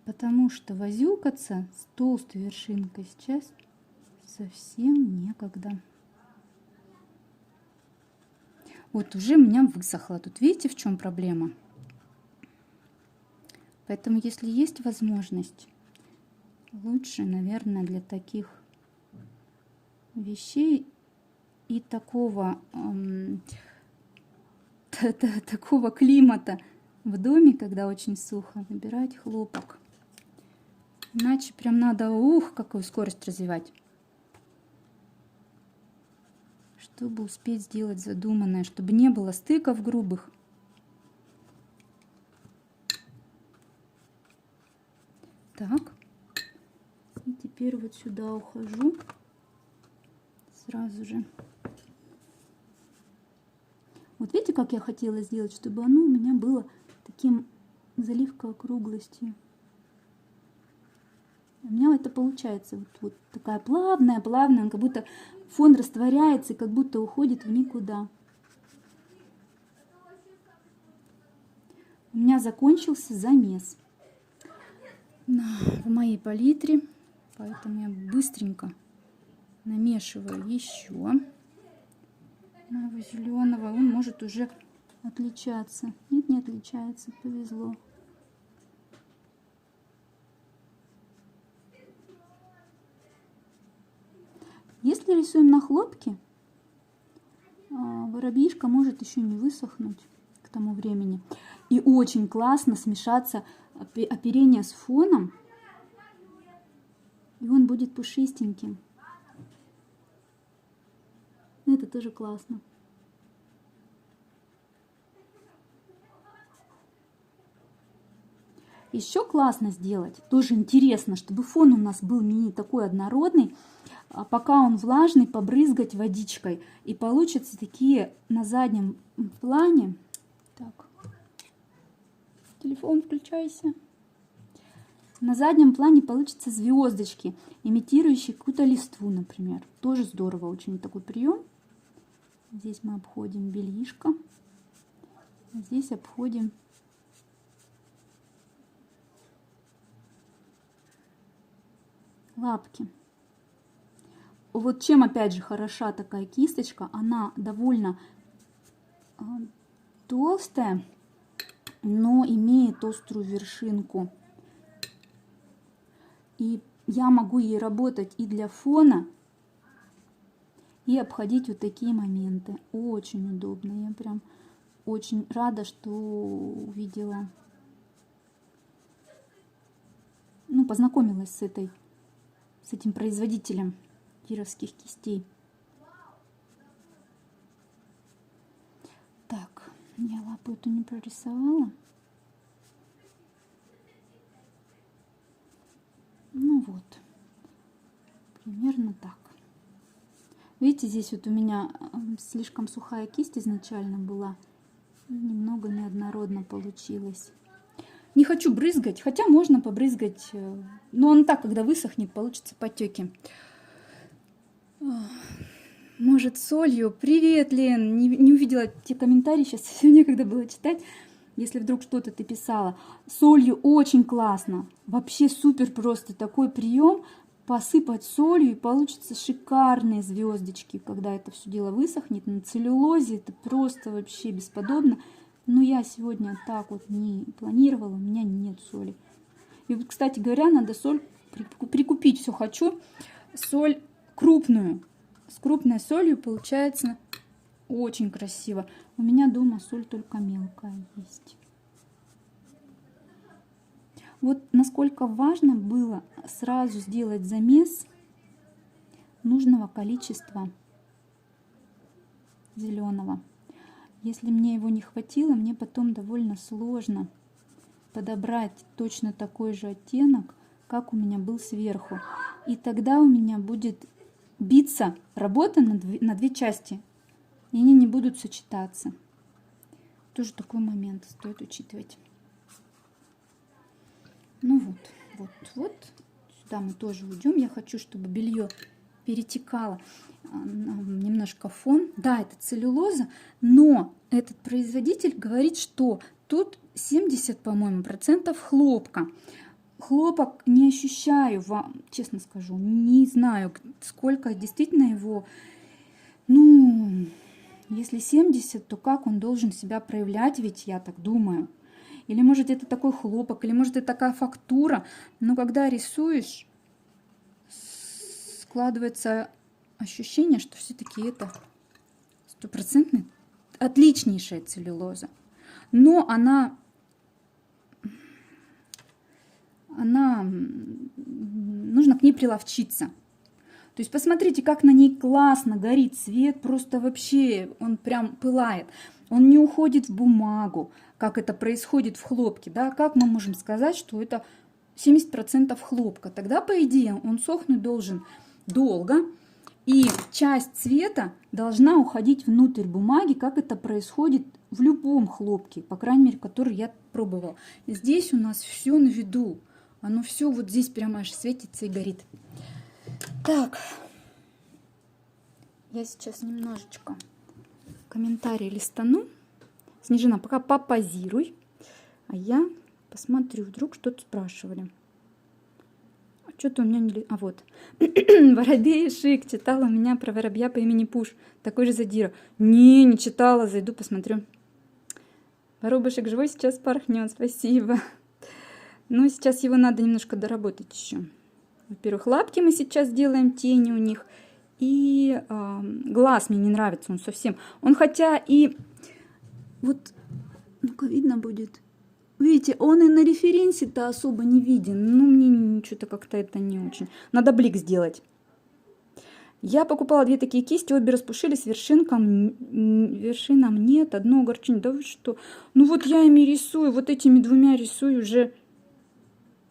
Потому что возюкаться с толстой вершинкой сейчас совсем некогда. Вот уже у меня высохло. Тут видите, в чем проблема? Поэтому, если есть возможность, лучше, наверное, для таких вещей и такого климата в доме, когда очень сухо, набирать хлопок. Иначе прям надо, какую скорость развивать, чтобы успеть сделать задуманное, чтобы не было стыков грубых. Так, и теперь вот сюда ухожу сразу же. Вот видите, как я хотела сделать, чтобы оно у меня было таким заливка округлостью. У меня это получается вот такая плавная, как будто фон растворяется и как будто уходит в никуда. У меня закончился замес в моей палитре, поэтому я быстренько намешиваю еще моего зеленого. Он может уже отличаться. Нет, не отличается, повезло. Если рисуем на хлопке, воробьишка может еще не высохнуть к тому времени. И очень классно смешаться оперение с фоном, и он будет пушистеньким. Это тоже классно. Еще классно сделать, тоже интересно, чтобы фон у нас был не такой однородный, а пока он влажный, побрызгать водичкой. И получатся такие на заднем плане. Так, телефон включайся. На заднем плане получатся звездочки, имитирующие какую-то листву, например. Тоже здорово, очень такой прием. Здесь мы обходим бельишко. Здесь обходим лапки. Вот чем опять же хороша такая кисточка, она довольно толстая, но имеет острую вершинку. И я могу ей работать и для фона, и обходить вот такие моменты. Очень удобно. Я прям очень рада, что увидела, познакомилась с этим производителем кировских кистей. Так, я лапу эту не прорисовала. Ну вот, примерно так. Видите, здесь вот у меня слишком сухая кисть изначально была. И немного неоднородно получилось. Не хочу брызгать, хотя можно побрызгать. Но он так, когда высохнет, получится потеки. Может, солью. Привет, Лен. Не увидела те комментарии, сейчас некогда было читать. Если вдруг что-то ты писала. Солью очень классно. Вообще супер просто такой прием. Посыпать солью, и получится шикарные звездочки, когда это все дело высохнет на целлюлозе. Это просто вообще бесподобно. Но я сегодня так вот не планировала, у меня нет соли. И вот, кстати говоря, надо соль прикупить. Все хочу. Соль крупную. С крупной солью получается очень красиво. У меня дома соль только мелкая есть. Вот насколько важно было сразу сделать замес нужного количества зеленого. Если мне его не хватило, мне потом довольно сложно подобрать точно такой же оттенок, как у меня был сверху. И тогда у меня будет биться работа на две части, и они не будут сочетаться. Тоже такой момент стоит учитывать. Ну вот. Сюда мы тоже уйдем. Я хочу, чтобы белье перетекало немножко фон. Да, это целлюлоза, но этот производитель говорит, что тут 70, по-моему, процентов хлопка. Хлопок не ощущаю, вам честно скажу, не знаю, сколько действительно его. Ну, если 70, то как он должен себя проявлять, ведь я так думаю. Или может это такой хлопок, или может это такая фактура. Но когда рисуешь, складывается ощущение, что все-таки это стопроцентная, отличнейшая целлюлоза. Но она нужно к ней приловчиться. То есть посмотрите, как на ней классно горит цвет, просто вообще он прям пылает. Он не уходит в бумагу, как это происходит в хлопке. Да? Как мы можем сказать, что это 70% хлопка? Тогда, по идее, он сохнуть должен долго, и часть цвета должна уходить внутрь бумаги, как это происходит в любом хлопке, по крайней мере, который я пробовала. Здесь у нас все на виду. Оно все вот здесь прямо аж светится и горит. Так, я сейчас немножечко комментарии листану. Снежина, пока попозируй, а я посмотрю, вдруг что-то спрашивали. А что-то у меня не... А вот. Воробей Шик читала у меня про воробья по имени Пуш. Такой же задира. Не читала, зайду посмотрю. Воробушек живой сейчас порхнет, спасибо. Ну, сейчас его надо немножко доработать еще. Во-первых, лапки мы сейчас делаем, тени у них. И глаз мне не нравится, он совсем. Он хотя и... Вот, ну-ка видно будет. Видите, он и на референсе-то особо не виден. Ну, мне что-то как-то это не очень. Надо блик сделать. Я покупала две такие кисти, обе распушились, вершинам нет, одно огорчение. Да вы что? Ну вот я ими рисую, вот этими двумя рисую уже...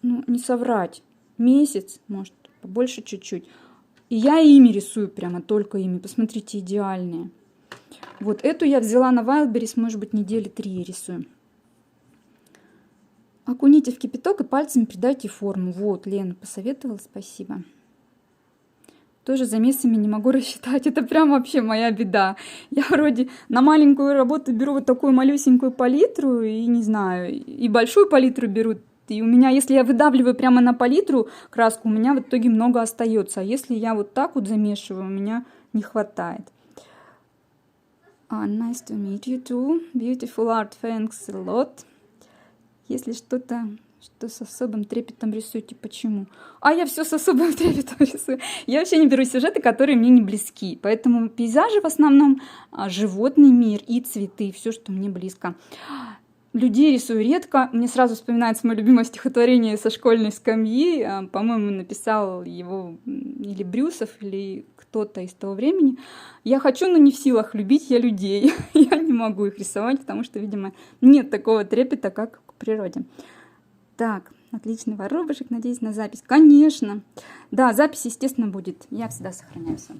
Ну, не соврать, месяц, может, побольше чуть-чуть. И я ими рисую, прямо только ими. Посмотрите, идеальные. Вот эту я взяла на Wildberries, может быть, недели 3 рисую. Окуните в кипяток и пальцами придайте форму. Вот, Лена посоветовала, спасибо. Тоже замесами не могу рассчитать. Это прям вообще моя беда. Я вроде на маленькую работу беру вот такую малюсенькую палитру, и не знаю, и большую палитру беру. И у меня, если я выдавливаю прямо на палитру краску, у меня в итоге много остается. А если я вот так вот замешиваю, у меня не хватает. Nice to meet you too. Beautiful art, thanks a lot. Если что-то, что с особым трепетом рисуете, почему? А я все с особым трепетом рисую. Я вообще не беру сюжеты, которые мне не близки. Поэтому пейзажи в основном, животный мир и цветы, все, что мне близко. Людей рисую редко. Мне сразу вспоминается мое любимое стихотворение со школьной скамьи. По-моему, написал его или Брюсов, или кто-то из того времени. Я хочу, но не в силах любить я людей. Я не могу их рисовать, потому что, видимо, нет такого трепета, как к природе. Так, отличный воробушек. Надеюсь на запись. Конечно. Да, запись, естественно, будет. Я всегда сохраняю все.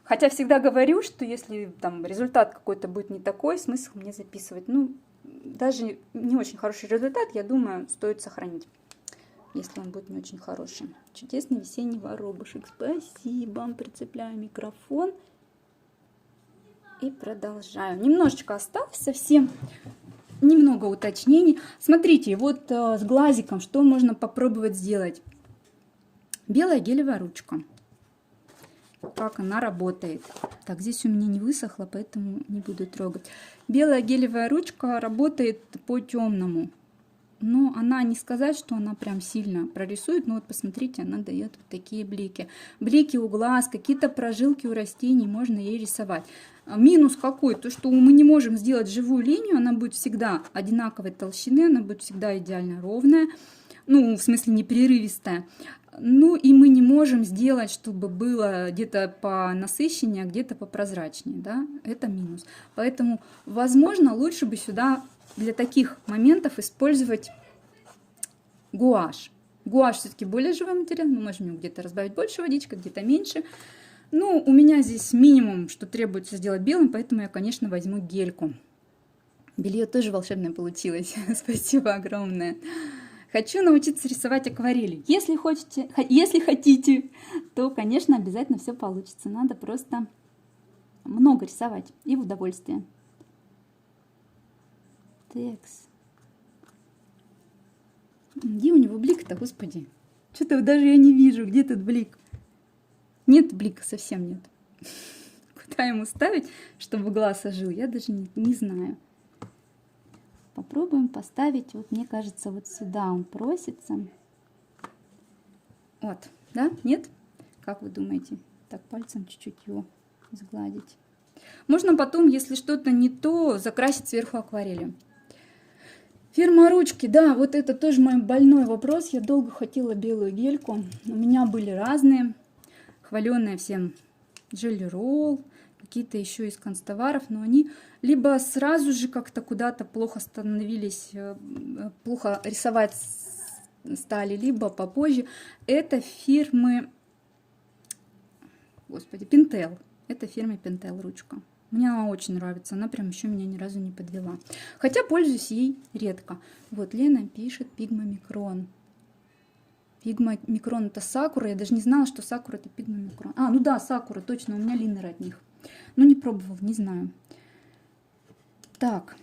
Хотя всегда говорю, что если там результат какой-то будет не такой, смысл мне записывать. Ну, даже не очень хороший результат, я думаю, стоит сохранить, если он будет не очень хороший. Чудесный весенний воробушек. Спасибо. Прицепляю микрофон. И продолжаю. Немножечко осталось совсем. Немного уточнений. Смотрите, вот с глазиком что можно попробовать сделать. Белая гелевая ручка. Как она работает. Так, здесь у меня не высохло, поэтому не буду трогать. Белая гелевая ручка работает по темному. Но она, не сказать, что она прям сильно прорисует. Но вот посмотрите, она дает вот такие блики. Блики у глаз, какие-то прожилки у растений можно ей рисовать. Минус какой? То, что мы не можем сделать живую линию. Она будет всегда одинаковой толщины. Она будет всегда идеально ровная. Ну, в смысле, не прерывистая. Ну, и мы не можем сделать, чтобы было где-то по насыщеннее, а где-то по прозрачнее, да, это минус. Поэтому, возможно, лучше бы сюда для таких моментов использовать гуашь. Гуашь все-таки более живой материал, мы можем где-то разбавить больше водичкой, где-то меньше. Ну, у меня здесь минимум, что требуется сделать белым, поэтому я, конечно, возьму гельку. Белье тоже волшебное получилось, спасибо огромное. Хочу научиться рисовать акварелью. Если хотите, то, конечно, обязательно все получится. Надо просто много рисовать и в удовольствие. Текс. Где у него блик-то, господи? Что-то даже я не вижу. Где тут блик? Нет блика, совсем нет. Куда ему ставить, чтобы глаз ожил, я даже не знаю. Попробуем поставить, вот мне кажется, вот сюда он просится. Вот, да? Нет? Как вы думаете? Так, пальцем чуть-чуть его сгладить. Можно потом, если что-то не то, закрасить сверху акварелью. Фирма ручки, да, вот это тоже мой больной вопрос. Я долго хотела белую гельку. У меня были разные, хваленные всем Jelly Roll, какие-то еще из канцтоваров, но они либо сразу же как-то куда-то плохо становились, плохо рисовать стали, либо попозже. Это фирмы, господи, Pentel. Это фирма Pentel ручка. Мне она очень нравится, она прям еще меня ни разу не подвела. Хотя пользуюсь ей редко. Вот Лена пишет пигмомикрон. Пигмомикрон это сакура, я даже не знала, что сакура это пигмомикрон. А, ну да, сакура, точно, у меня линнер от них. Но не пробовал, не знаю. Так,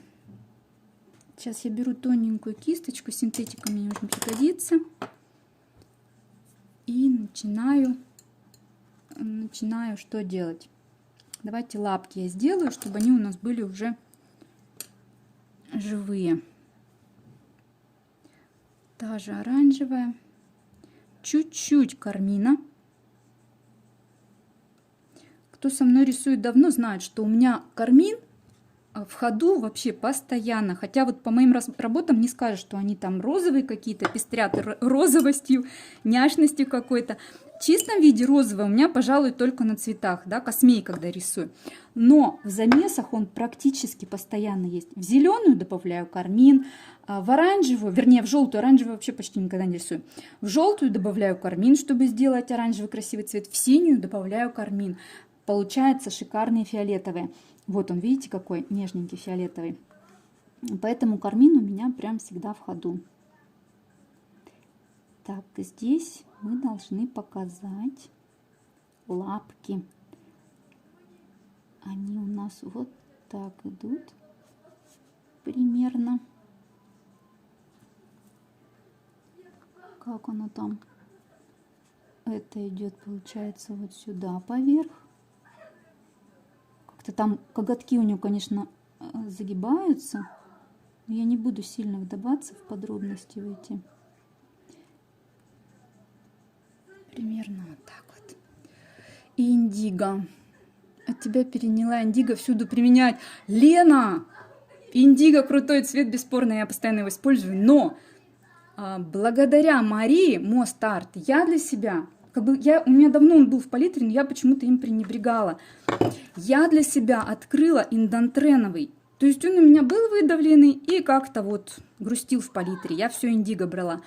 сейчас я беру тоненькую кисточку, синтетика мне очень пригодится. И начинаю что делать? Давайте лапки я сделаю, чтобы они у нас были уже живые. Та же оранжевая. Чуть-чуть кармина. Кто со мной рисует давно, знает, что у меня кармин в ходу вообще постоянно. Хотя вот по моим работам не скажешь, что они там розовые какие-то, пестрят розовостью, няшностью какой-то. В чистом виде розовый у меня, пожалуй, только на цветах, да, космей, когда рисую. Но в замесах он практически постоянно есть. В зеленую добавляю кармин, в оранжевую, вернее в желтую, оранжевую вообще почти никогда не рисую. В желтую добавляю кармин, чтобы сделать оранжевый красивый цвет. В синюю добавляю кармин. Получается шикарные фиолетовые. Вот он, видите, какой нежненький фиолетовый. Поэтому кармин у меня прям всегда в ходу. Так, здесь мы должны показать лапки. Они у нас вот так идут примерно. Как оно там? Это идет, получается, вот сюда поверх. Как-то там коготки у него, конечно, загибаются. Но я не буду сильно вдаваться в подробности в эти. Примерно вот так вот. И индиго. От тебя переняла индиго всюду применять. Лена! Индиго крутой цвет, бесспорно, я постоянно его использую. Но благодаря Марии Most Art я для себя, у меня давно он был в палитре, но я почему-то им пренебрегала. Я для себя открыла индантреновый. То есть он у меня был выдавленный и как-то вот грустил в палитре. Я все индиго брала.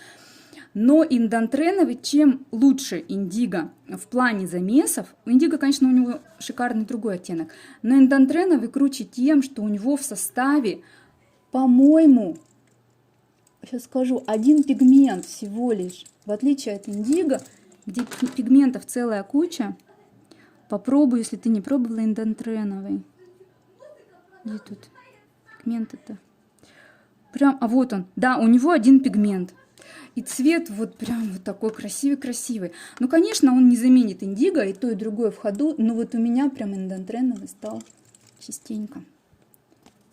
Но индантреновый, чем лучше индиго в плане замесов, у индиго, конечно, у него шикарный другой оттенок, но индантреновый круче тем, что у него в составе, по-моему, сейчас скажу, один пигмент всего лишь, в отличие от индиго, где пигментов целая куча. Попробуй, если ты не пробовала индантреновый. Где тут пигмент-то? Прям, а вот он. Да, у него один пигмент. И цвет вот прям вот такой красивый-красивый. Ну, конечно, он не заменит индиго, и то, и другое в ходу. Но вот у меня прям индантреновый стал частенько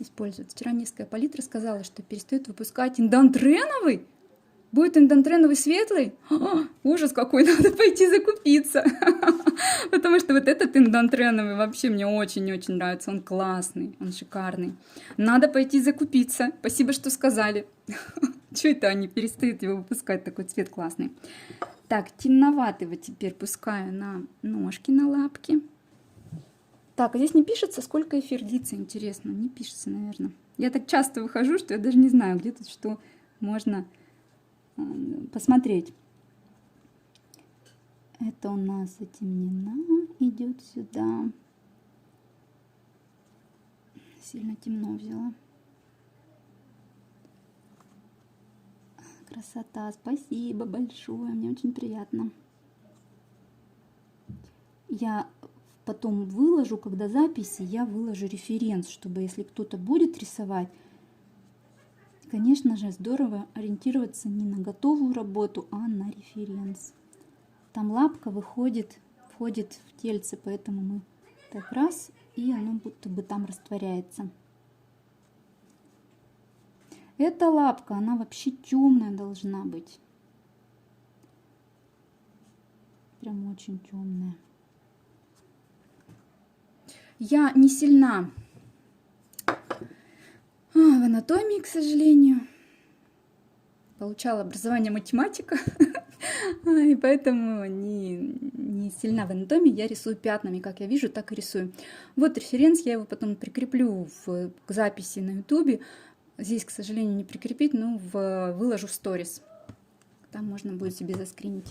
использовать. Вчера Невская палитра сказала, что перестает выпускать индантреновый. Будет индантреновый светлый? Ужас какой, надо пойти закупиться. Потому что вот этот индантреновый вообще мне очень-очень нравится. Он классный, он шикарный. Надо пойти закупиться. Спасибо, что сказали. Что это они перестают его выпускать? Такой цвет классный. Так, темноватый теперь пускаю на ножки, на лапки. Так, а здесь не пишется, сколько эфир длится, интересно. Не пишется, наверное. Я так часто выхожу, что я даже не знаю, где тут что можно посмотреть. Это у нас затемнена, идет сюда. Сильно темно взяла. Красота, спасибо большое, мне очень приятно. Я потом выложу, когда записи, я выложу референс, чтобы если кто-то будет рисовать, конечно же, здорово ориентироваться не на готовую работу, а на референс. Там лапка входит в тельце, поэтому мы так раз, и оно будто бы там растворяется. Эта лапка, она вообще темная должна быть. Прям очень темная. Я не сильна в анатомии, к сожалению. Получала образование математика, и поэтому не сильна в анатомии. Я рисую пятнами, как я вижу, так и рисую. Вот референс, я его потом прикреплю к записи на ютубе. Здесь, к сожалению, не прикрепить, но выложу в сторис. Там можно будет себе заскринить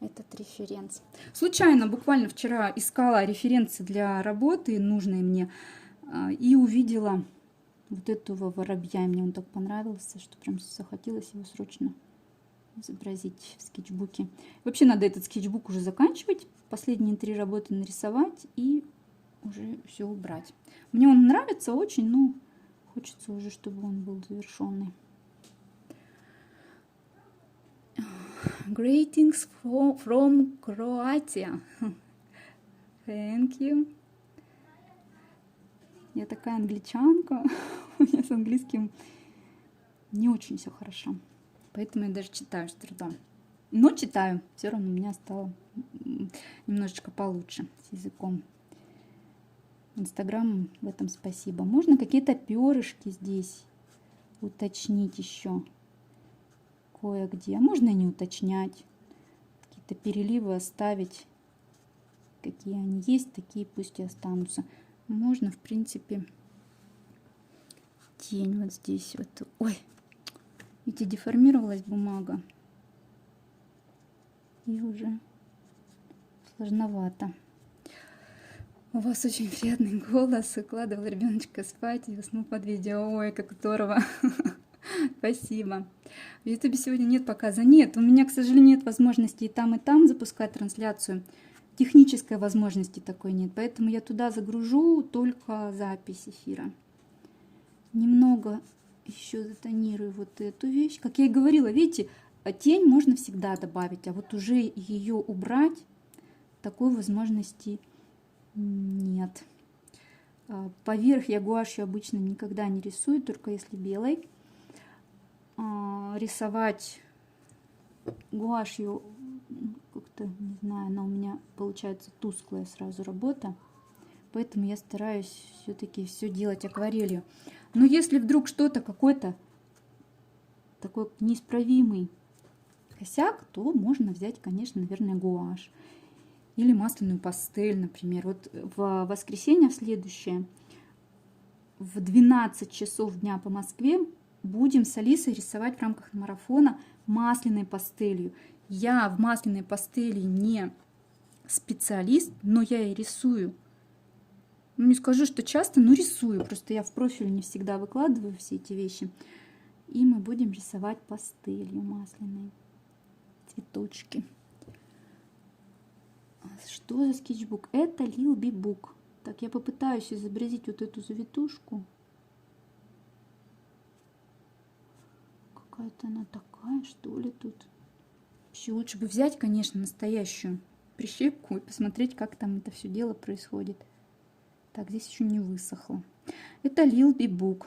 этот референс. Случайно, буквально вчера искала референсы для работы, нужные мне, и увидела вот этого воробья. И мне он так понравился, что прям захотелось его срочно изобразить в скетчбуке. Вообще надо этот скетчбук уже заканчивать, последние 3 работы нарисовать и уже все убрать. Мне он нравится очень, но хочется уже, чтобы он был завершенный. Greetings from Croatia. Thank you. Я такая англичанка. У меня с английским не очень все хорошо. Поэтому я даже читаю с трудом. Но читаю. Все равно у меня стало немножечко получше с языком. Инстаграм в этом спасибо. Можно какие-то перышки здесь уточнить еще кое-где. Можно и не уточнять. Какие-то переливы оставить. Какие они есть, такие пусть и останутся. Можно, в принципе, тень вот здесь. Вот. Ой, видите, деформировалась бумага. И уже сложновато. У вас очень приятный голос. Укладывал ребеночка спать и уснул под видео. Ой, как здорово. Спасибо. В Ютубе сегодня нет показа. Нет, у меня, к сожалению, нет возможности и там запускать трансляцию. Технической возможности такой нет. Поэтому я туда загружу только запись эфира. Немного еще затонирую вот эту вещь. Как я и говорила, видите, тень можно всегда добавить, а вот уже ее убрать такой возможности нет. Поверх я гуашью обычно никогда не рисую, только если белой. Рисовать гуашью как-то, не знаю, она у меня получается тусклая сразу работа. Поэтому я стараюсь все-таки все делать акварелью. Но если вдруг что-то, какой-то такой неисправимый косяк, то можно взять, конечно, наверное, гуашь. Или масляную пастель, например. Вот в воскресенье, в следующее, в 12 часов дня по Москве, будем с Алисой рисовать в рамках марафона масляной пастелью. Я в масляной пастели не специалист, но я и рисую. Не скажу, что часто, но рисую. Просто я в профиль не всегда выкладываю все эти вещи. И мы будем рисовать пастелью масляной. Цветочки. Что за скетчбук? Это Lil B Book. Так, я попытаюсь изобразить вот эту завитушку. Какая-то она такая, что ли, тут. Вообще лучше бы взять, конечно, настоящую прищепку и посмотреть, как там это все дело происходит. Так, здесь еще не высохло. Это Lil B Book.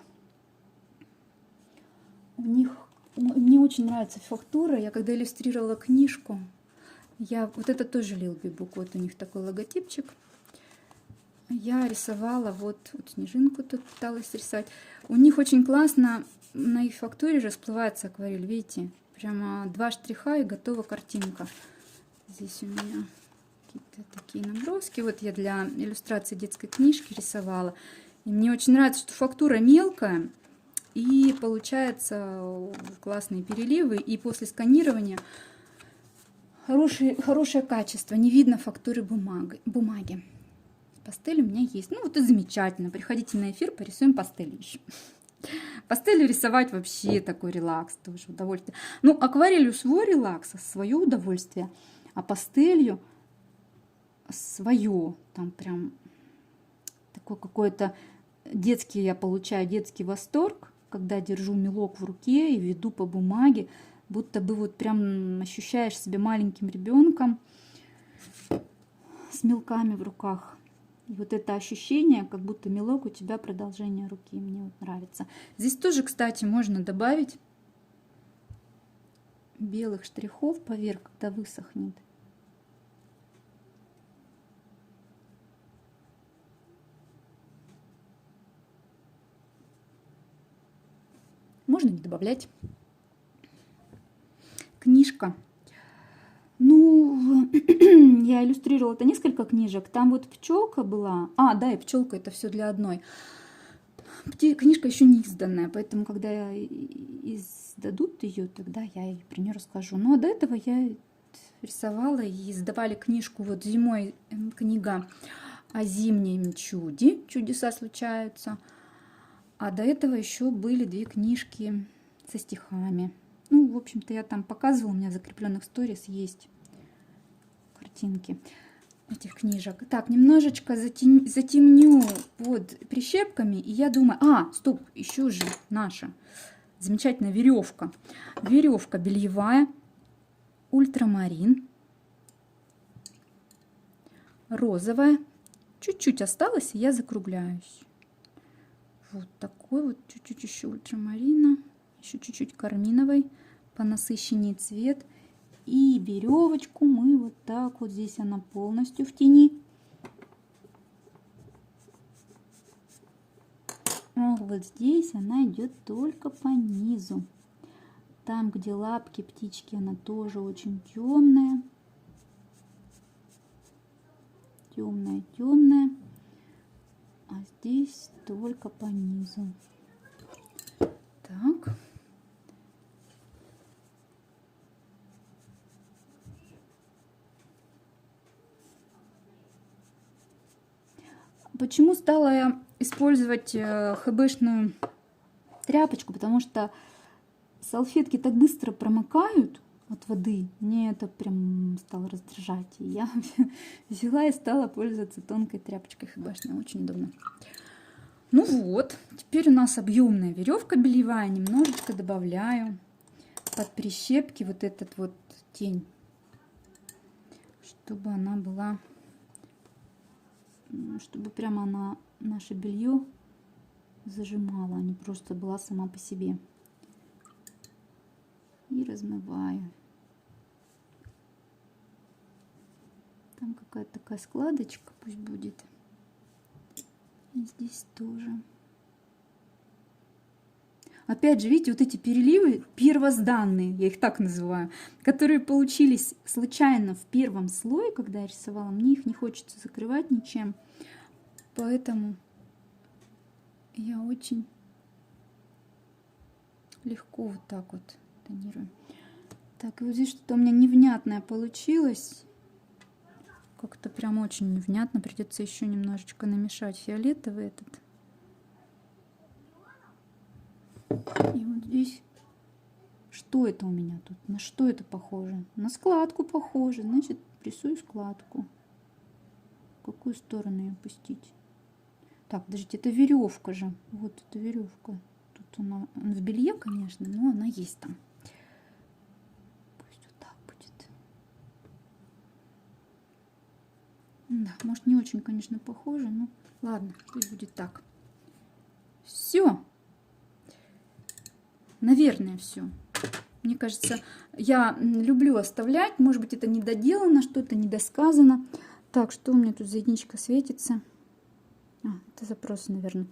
У них мне очень нравится фактура. Я когда иллюстрировала книжку, вот это тоже Lil B Book. Вот у них такой логотипчик. Я рисовала вот снежинку тут пыталась рисовать. У них очень классно на их фактуре расплывается акварель. Видите, прямо 2 штриха и готова картинка. Здесь у меня какие-то такие наброски. Вот я для иллюстрации детской книжки рисовала. И мне очень нравится, что фактура мелкая. И получается классные переливы. И после сканирования хорошее качество. Не видно фактуры бумаги. Пастель у меня есть. Ну вот и замечательно. Приходите на эфир, порисуем пастель еще. Пастелью рисовать вообще такой релакс, тоже удовольствие. Ну, акварелью свой релакс, свое удовольствие, а пастелью свое. Там прям такой какой-то детский, я получаю детский восторг, когда держу мелок в руке и веду по бумаге, будто бы вот прям ощущаешь себя маленьким ребенком с мелками в руках. И вот это ощущение, как будто мелок у тебя продолжение руки, мне вот нравится. Здесь тоже, кстати, можно добавить белых штрихов поверх, когда высохнет. Можно не добавлять. Книжка. Ну, я иллюстрировала это несколько книжек. Там вот пчелка была. А, да, и пчелка это все для одной. Книжка еще не изданная, поэтому когда издадут ее, тогда я ей про нее расскажу. Ну, а до этого я рисовала и издавали книжку. Вот зимой книга о зимнем чуде. Чудеса случаются. А до этого еще были 2 книжки со стихами. Ну, в общем-то, я там показывала, у меня в закрепленных сторис есть картинки этих книжек. Так, немножечко затемню под прищепками, и я думаю... стоп, еще же наша замечательная веревка. Веревка бельевая, ультрамарин, розовая. Чуть-чуть осталось, и я закругляюсь. Вот такой вот, чуть-чуть еще ультрамарина. Еще чуть-чуть карминовой, понасыщеннее цвет. И веревочку мы вот так вот, здесь она полностью в тени. А вот здесь она идет только по низу. Там, где лапки птички, она тоже очень темная. Темная. А здесь только по низу. Так. Почему стала я использовать ХБшную тряпочку? Потому что салфетки так быстро промокают от воды. Мне это прям стало раздражать. И я взяла и стала пользоваться тонкой тряпочкой ХБшной. Очень удобно. Ну вот, теперь у нас объемная веревка бельевая. Немножечко добавляю под прищепки вот этот вот тень, чтобы она была, чтобы прямо она наше белье зажимала, а не просто была сама по себе. И размываю. Там какая-то такая складочка пусть будет. И здесь тоже. Опять же, видите, вот эти переливы первозданные, я их так называю, которые получились случайно в первом слое, когда я рисовала, мне их не хочется закрывать ничем. Поэтому я очень легко вот так вот тонирую. Так, и вот здесь что-то у меня невнятное получилось. Как-то прям очень невнятно. Придется еще немножечко намешать фиолетовый этот. И вот здесь, что это у меня тут? На что это похоже? На складку похоже. Значит, рисую складку. В какую сторону ее пустить? Так, подождите, это веревка же. Вот это веревка. Тут она в белье, конечно, но она есть там. Пусть вот так будет. Да, может, не очень, конечно, похоже, но ладно, пусть будет так. Все. Наверное, все. Мне кажется, я люблю оставлять. Может быть, это недоделано, что-то недосказано. Так, что у меня тут за единичка светится? Это запросы, наверное.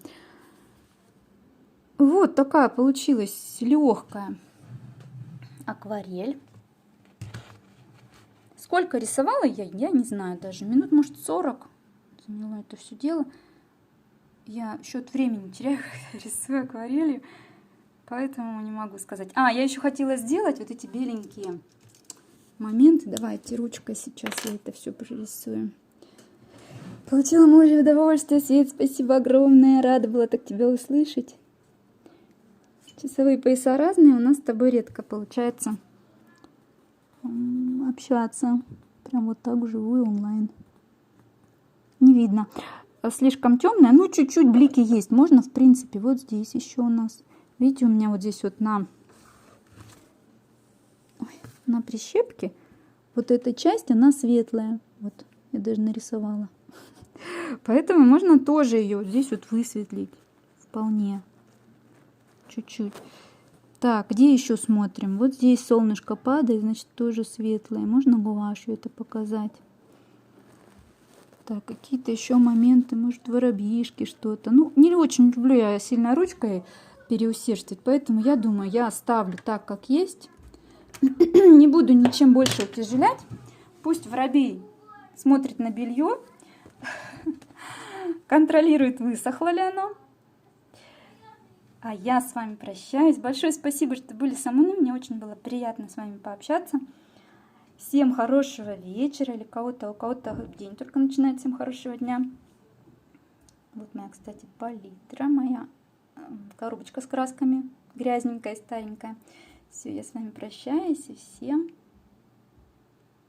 Вот такая получилась легкая акварель. Сколько рисовала я не знаю даже. Минут, может, 40 заняло это все дело. Я счет времени теряю, когда рисую акварелью. Поэтому не могу сказать. Я еще хотела сделать вот эти беленькие моменты. Давайте ручкой сейчас я это все прорисую. Получила море удовольствия, Свет, спасибо огромное. Рада была так тебя услышать. Часовые пояса разные, у нас с тобой редко получается общаться. Прям вот так вживую онлайн. Не видно. Слишком темная, ну чуть-чуть блики есть. Можно, в принципе, вот здесь еще у нас. Видите, у меня вот здесь вот на прищепке вот эта часть, она светлая. Вот, я даже нарисовала. Поэтому можно тоже ее вот здесь вот высветлить. Вполне. Чуть-чуть. Так, где еще смотрим? Вот здесь солнышко падает, значит, тоже светлое. Можно гуашью это показать. Так, какие-то еще моменты, может, воробьишки, что-то. Ну, не очень люблю я сильно ручкой переусердствовать, поэтому я думаю, я оставлю так, как есть. Не буду ничем больше утяжелять. Пусть воробей смотрит на белье, контролирует, высохло ли оно. А я с вами прощаюсь. Большое спасибо, что были со мной. Мне очень было приятно с вами пообщаться. Всем хорошего вечера или у кого-то день только начинает. Всем хорошего дня. Вот моя, кстати, палитра, моя коробочка с красками, грязненькая, старенькая. Все, я с вами прощаюсь и всем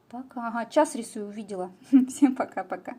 пока. Час рисую, увидела. Всем пока-пока.